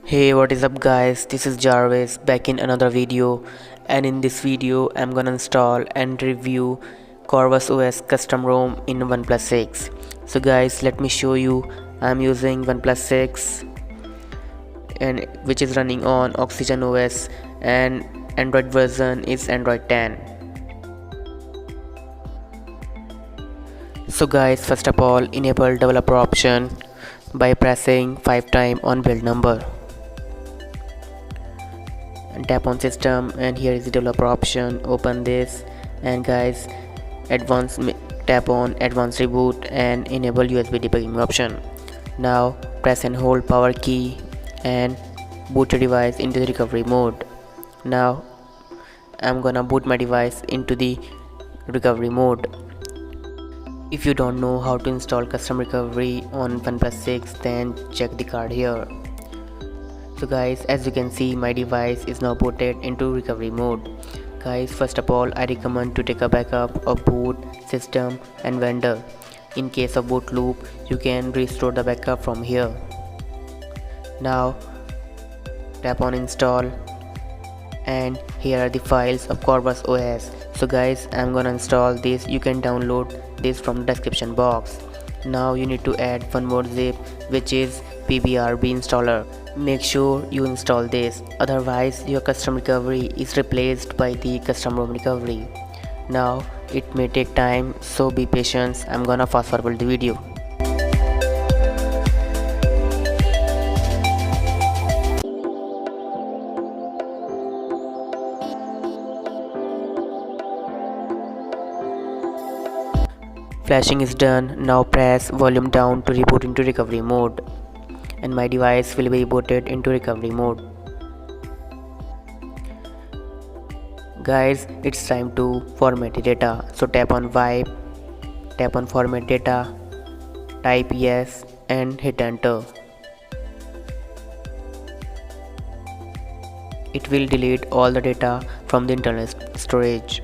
Hey, what is up guys, this is Jarvis back in another video, and in this video I'm gonna install and review Corvus OS custom ROM in Oneplus 6. So guys, let me show you. I'm using Oneplus 6 and which is running on Oxygen OS, and Android version is Android 10. So guys, first of all, enable developer option by pressing 5 times on build number. And tap on system, and here is the developer option. Open this, and guys, tap on advanced reboot and enable USB debugging option. Now press and hold power key and boot your device into the recovery mode. Now I'm gonna boot my device into the recovery mode. If you don't know how to install custom recovery on OnePlus 6, then check the card here. So guys, as you can see, my device is now booted into recovery mode. Guys, first of all, I recommend to take a backup of boot, system and vendor. In case of boot loop, you can restore the backup from here. Now tap on install, and here are the files of Corvus OS. So guys, I'm gonna install this. You can download this from the description box. Now you need to add one more zip, which is pbrb installer. Make sure you install this, otherwise your custom recovery is replaced by the custom ROM recovery. Now it may take time, so be patient. I'm gonna fast forward the video. Flashing is done. Now press volume down to reboot into recovery mode, and my device will be rebooted into recovery mode. Guys, it's time to format the data. So tap on wipe, tap on format data, type yes and hit enter. It will delete all the data from the internal storage.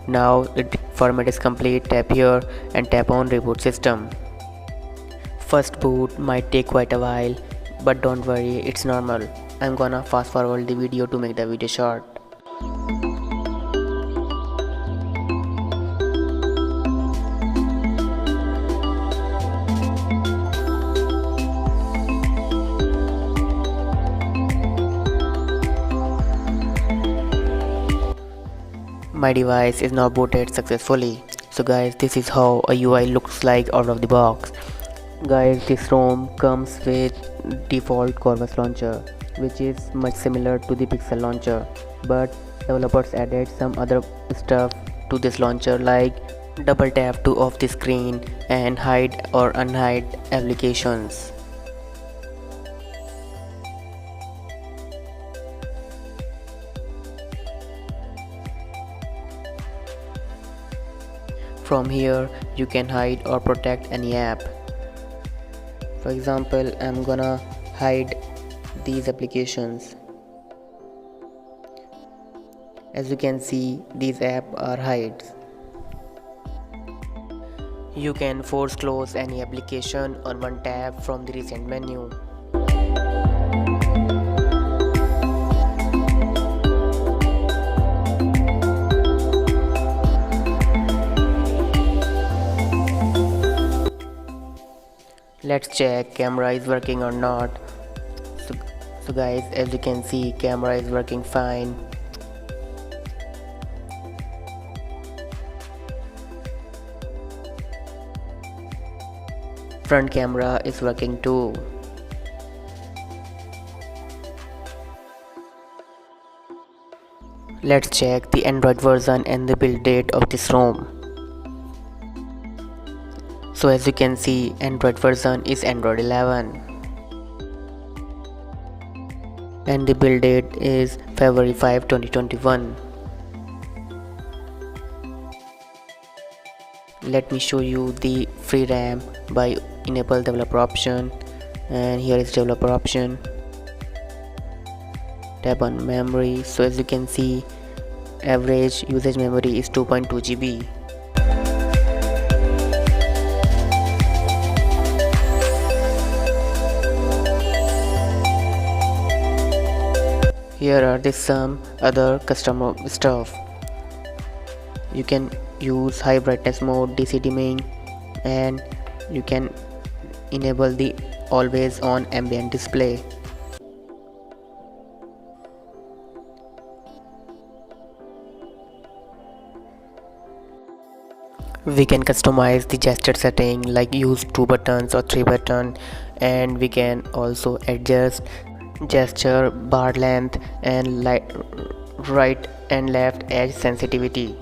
Now the format is complete. Tap here and tap on reboot system. First boot might take quite a while, but don't worry, it's normal. I'm gonna fast forward the video to make the video short. My device is now booted successfully. So guys, this is how a UI looks like out of the box. Guys, this ROM comes with default Corvus launcher, which is much similar to the Pixel launcher, but developers added some other stuff to this launcher, like double tap to off the screen and hide or unhide applications. From here you can hide or protect any app. For example, I'm gonna hide these applications. As you can see, these apps are hides. You can force close any application on one tab from the recent menu. Let's check camera is working or not. So guys, as you can see, camera is working fine. Front camera is working too. Let's check the Android version and the build date of this ROM. So as you can see, Android version is Android 11 and the build date is February 5, 2021. Let me show you the free RAM by enable developer option, and here is developer option. Tap on memory. So as you can see, average usage memory is 2.2 GB. Here are the some other custom stuff. You can use high brightness mode, DC dimming, and you can enable the always on ambient display. We can customize the gesture setting, like use 2 buttons or 3 button, and we can also adjust gesture bar length and right and left edge sensitivity.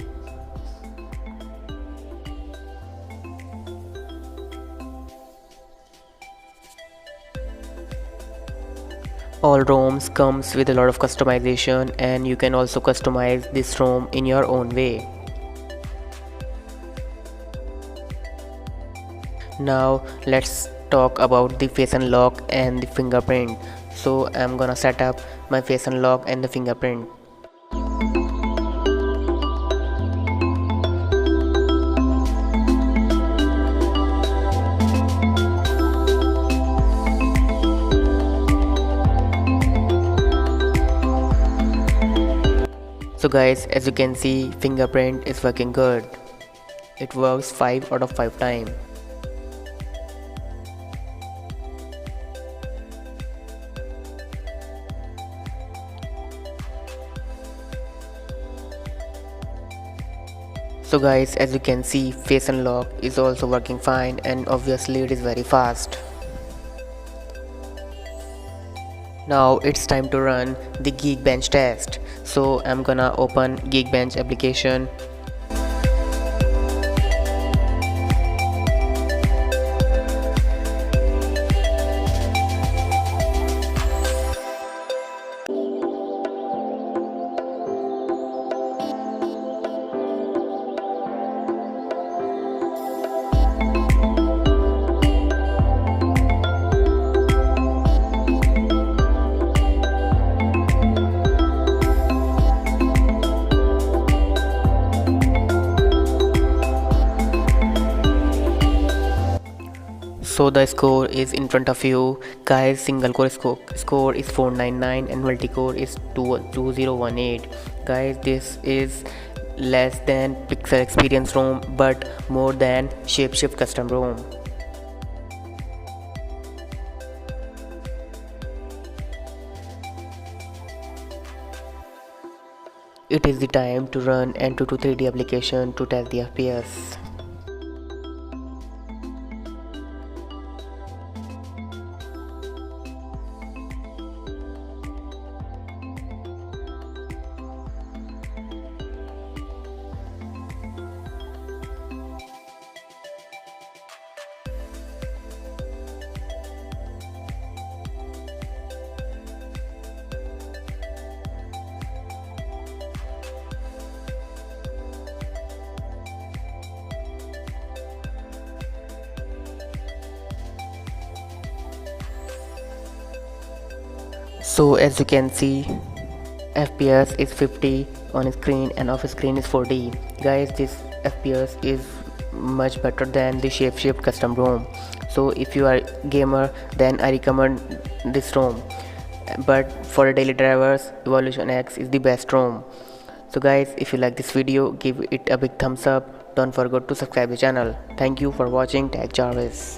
All ROMs comes with a lot of customization, and you can also customize this ROM in your own way. Now let's talk about the face unlock and the fingerprint. So I'm gonna set up my face unlock and the fingerprint. So guys, as you can see, fingerprint is working good. It works 5 out of 5 times. So guys, as you can see, face unlock is also working fine, and obviously it is very fast. Now it's time to run the Geekbench test. So I'm gonna open Geekbench application. So the score is in front of you guys. Single core score is 499 and multi-core is 2018. Guys, this is less than Pixel Experience ROM but more than Shapeshift Custom ROM. It is the time to run Antutu 3D application to test the FPS. So as you can see, FPS is 50 on screen and off screen is 40. Guys, this FPS is much better than the Shapeshift Custom ROM. So if you are gamer, then I recommend this ROM. But for daily drivers, Evolution X is the best ROM. So guys, if you like this video, give it a big thumbs up. Don't forget to subscribe the channel. Thank you for watching Tech Jarvis.